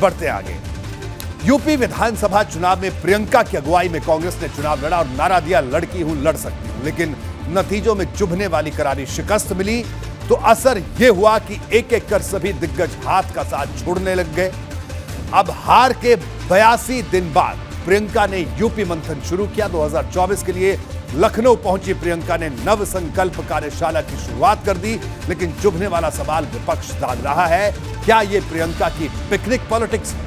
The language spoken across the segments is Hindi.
बढ़ते आगे। यूपी विधानसभा चुनाव में प्रियंका की अगुवाई में कांग्रेस ने चुनाव लड़ा और नारा दिया, लड़की हूं लड़ सकती हूं। लेकिन नतीजों में चुभने वाली करारी शिकस्त मिली तो असर यह हुआ कि एक एक कर सभी दिग्गज हाथ का साथ छोड़ने लग गए। अब हार के 82 दिन बाद प्रियंका ने यूपी मंथन शुरू किया। 2024 के लिए लखनऊ पहुंची प्रियंका ने नव संकल्प कार्यशाला की शुरुआत कर दी। लेकिन चुभने वाला सवाल विपक्ष दाग रहा है, क्या यह प्रियंका की पिकनिक पॉलिटिक्स है?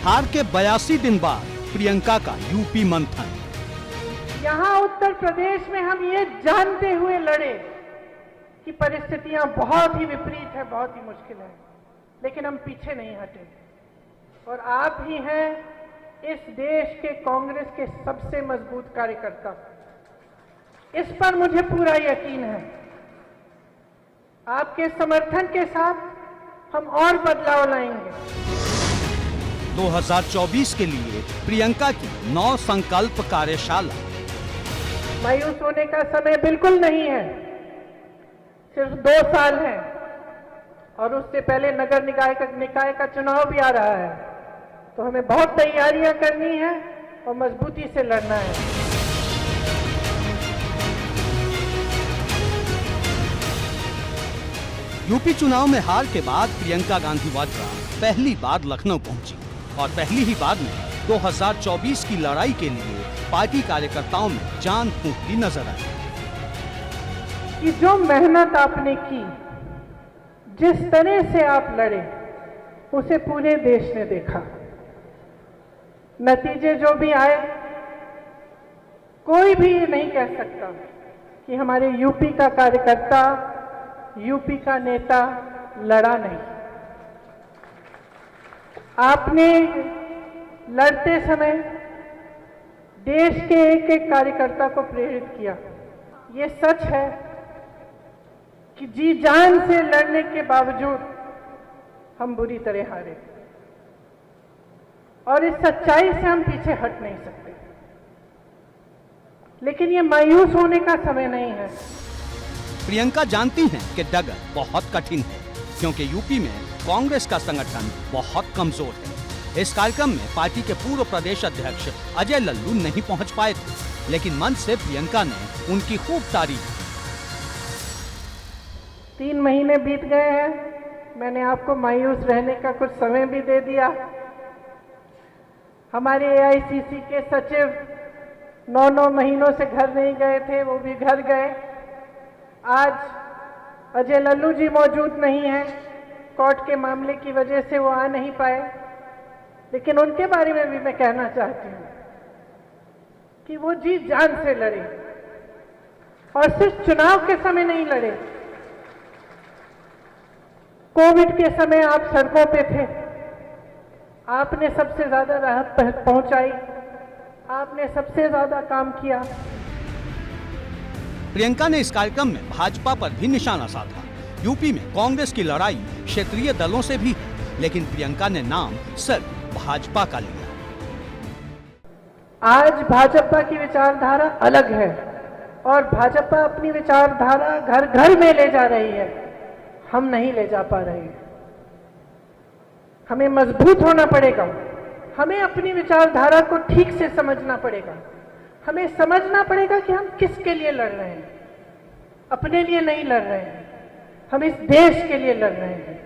हार के 82 दिन बाद प्रियंका का यूपी मंथन। यहाँ उत्तर प्रदेश में हम ये जानते हुए लड़े कि परिस्थितियां बहुत ही विपरीत है, बहुत ही मुश्किल है, लेकिन हम पीछे नहीं हटे। और आप ही हैं इस देश के कांग्रेस के सबसे मजबूत कार्यकर्ता, इस पर मुझे पूरा यकीन है। आपके समर्थन के साथ हम और बदलाव लाएंगे। 2024 के लिए प्रियंका की 9 संकल्प कार्यशाला। मायूस होने का समय बिल्कुल नहीं है, सिर्फ 2 साल है और उससे पहले नगर निकाय का चुनाव भी आ रहा है, तो हमें बहुत तैयारियां करनी है और मजबूती से लड़ना है। यूपी चुनाव में हार के बाद प्रियंका गांधी वाड्रा पहली बार लखनऊ पहुंची और पहली ही बार में 2024 की लड़ाई के लिए पार्टी कार्यकर्ताओं में जान फूंकती नजर आई। कि जो मेहनत आपने की, जिस तरह से आप लड़े, उसे पूरे देश ने देखा। नतीजे जो भी आए, कोई भी ये नहीं कह सकता कि हमारे यूपी का कार्यकर्ता, यूपी का नेता लड़ा नहीं। आपने लड़ते समय देश के एक एक कार्यकर्ता को प्रेरित किया। ये सच है कि जी जान से लड़ने के बावजूद हम बुरी तरह हारे, और इस सच्चाई से हम पीछे हट नहीं सकते। लेकिन ये मायूस होने का समय नहीं है। प्रियंका जानती हैं कि डगर बहुत कठिन है, क्योंकि यूपी में कांग्रेस का संगठन बहुत कमजोर है। इस कार्यक्रम में पार्टी के पूर्व प्रदेश अध्यक्ष अजय लल्लू नहीं पहुंच पाए थे, लेकिन मंच से प्रियंका ने उनकी खूब तारीफ की। 3 महीने बीत गए हैं, मैंने आपको मायूस रहने का कुछ समय भी दे दिया। हमारे एआईसीसी के सचिव 9 महीनों से घर नहीं गए थे, वो भी घर गए। आज अजय लल्लू जी मौजूद नहीं हैं, कोर्ट के मामले की वजह से वो आ नहीं पाए, लेकिन उनके बारे में भी मैं कहना चाहती हूँ कि वो जी जान से लड़े, और सिर्फ चुनाव के समय नहीं लड़े। कोविड के समय आप सड़कों पे थे, आपने सबसे ज्यादा राहत पहुंचाई, आपने सबसे ज्यादा काम किया। प्रियंका ने इस कार्यक्रम में भाजपा पर भी निशाना साधा। यूपी में कांग्रेस की लड़ाई क्षेत्रीय दलों से भी है, लेकिन प्रियंका ने नाम सिर्फ भाजपा का लिया। आज भाजपा की विचारधारा अलग है और भाजपा अपनी विचारधारा घर घर में ले जा रही है। हम नहीं ले जा पा रहे हैं। हमें मजबूत होना पड़ेगा। हमें अपनी विचारधारा को ठीक से समझना पड़ेगा। हमें समझना पड़ेगा कि हम किसके लिए लड़ रहे हैं। अपने लिए नहीं लड़ रहे हैं, हम इस देश के लिए लड़ रहे हैं,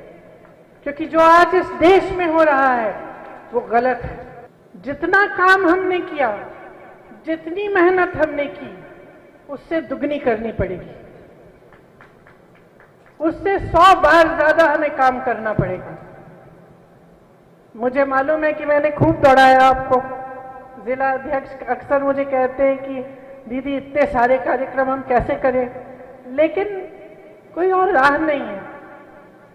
क्योंकि जो आज इस देश में हो रहा है वो गलत है। जितना काम हमने किया, जितनी मेहनत हमने की, उससे दुगनी करनी पड़ेगी। उससे 100 बार ज्यादा हमें काम करना पड़ेगा। मुझे मालूम है कि मैंने खूब दौड़ाया आपको। जिला अध्यक्ष अक्सर मुझे कहते हैं कि दीदी इतने सारे कार्यक्रम हम कैसे करें, लेकिन कोई और राह नहीं है।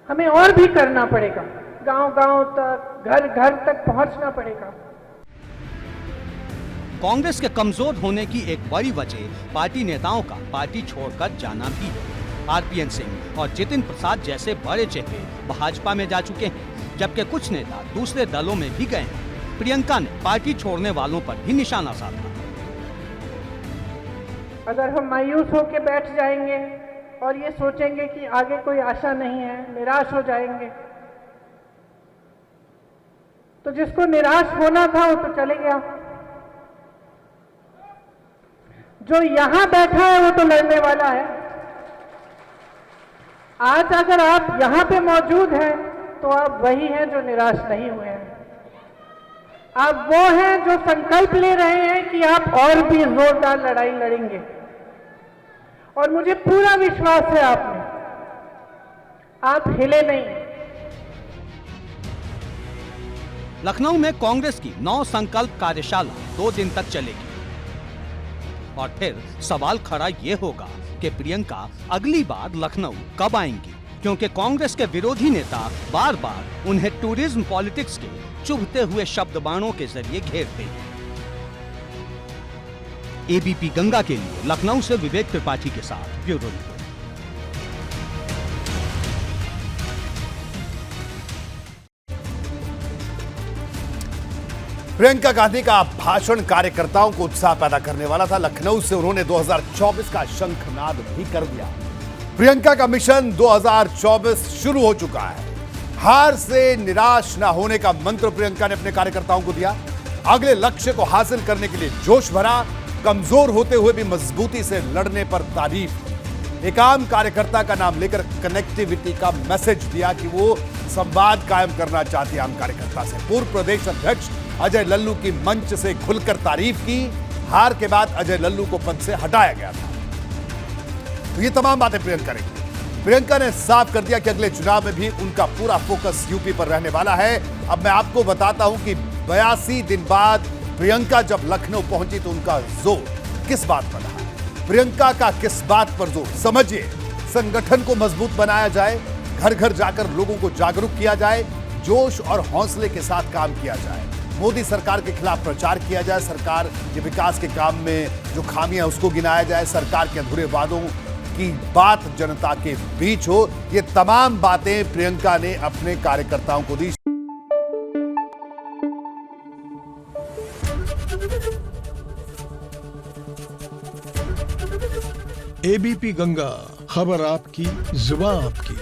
हमें और भी करना पड़ेगा। गांव-गांव तक, घर-घर तक पहुंचना पड़ेगा। कांग्रेस के कमजोर होने की एक बड़ी वजह पार्टी नेताओं का पार्टी छोड़कर जाना भी है। आरपीएन सिंह और जितिन प्रसाद जैसे बड़े चेहरे भाजपा में जा चुके हैं, जबकि कुछ नेता दूसरे दलों में भी गए हैं। प्रियंका ने पार्टी छोड़ने वालों पर भी निशाना साधा। अगर हम मायूस होकर बैठ जाएंगे और ये सोचेंगे कि आगे कोई आशा नहीं है, निराश हो जाएंगे, तो जिसको निराश होना था वो तो चले गया। जो यहां बैठा है वो तो लड़ने वाला है। आज अगर आप यहां पे मौजूद हैं तो आप वही हैं जो निराश नहीं हुए हैं। आप वो हैं जो संकल्प ले रहे हैं कि आप और भी जोरदार लड़ाई लड़ेंगे, और मुझे पूरा विश्वास है आप में, आप हिले नहीं। लखनऊ में कांग्रेस की 9 संकल्प कार्यशाला 2 दिन तक चलेगी और फिर सवाल खड़ा ये होगा कि प्रियंका अगली बार लखनऊ कब आएंगी, क्योंकि कांग्रेस के विरोधी नेता बार बार उन्हें टूरिज्म पॉलिटिक्स के चुभते हुए शब्द बाणों के जरिए घेरते हैं। एबीपी गंगा के लिए लखनऊ से विवेक त्रिपाठी के साथ ब्यूरो रिपोर्ट। प्रियंका गांधी का भाषण कार्यकर्ताओं को उत्साह पैदा करने वाला था। लखनऊ से उन्होंने 2024 का शंखनाद भी कर दिया। प्रियंका का मिशन 2024 शुरू हो चुका है। हार से निराश न होने का मंत्र प्रियंका ने अपने कार्यकर्ताओं को दिया। अगले लक्ष्य को हासिल करने के लिए जोश भरा, कमजोर होते हुए भी मजबूती से लड़ने पर तारीफ। एक आम कार्यकर्ता का नाम लेकर कनेक्टिविटी का मैसेज दिया कि वो संवाद कायम करना चाहती है आम कार्यकर्ता से। पूर्व प्रदेश अध्यक्ष अजय लल्लू की मंच से खुलकर तारीफ की। हार के बाद अजय लल्लू को पद से हटाया गया था। तो ये तमाम बातें प्रियंका ने की। प्रियंका ने साफ कर दिया कि अगले चुनाव में भी उनका पूरा फोकस यूपी पर रहने वाला है। अब मैं आपको बताता हूं कि 82 दिन बाद प्रियंका जब लखनऊ पहुंची तो उनका जोर किस बात पर रहा। प्रियंका का किस बात पर जोर, समझिए। संगठन को मजबूत बनाया जाए, घर घर जाकर लोगों को जागरूक किया जाए, जोश और हौसले के साथ काम किया जाए, मोदी सरकार के खिलाफ प्रचार किया जाए, सरकार के विकास के काम में जो खामियां उसको गिनाया जाए, सरकार के अधूरे वादों की बात जनता के बीच हो। ये तमाम बातें प्रियंका ने अपने कार्यकर्ताओं को दी। एबीपी गंगा, खबर आपकी, जुबान आपकी।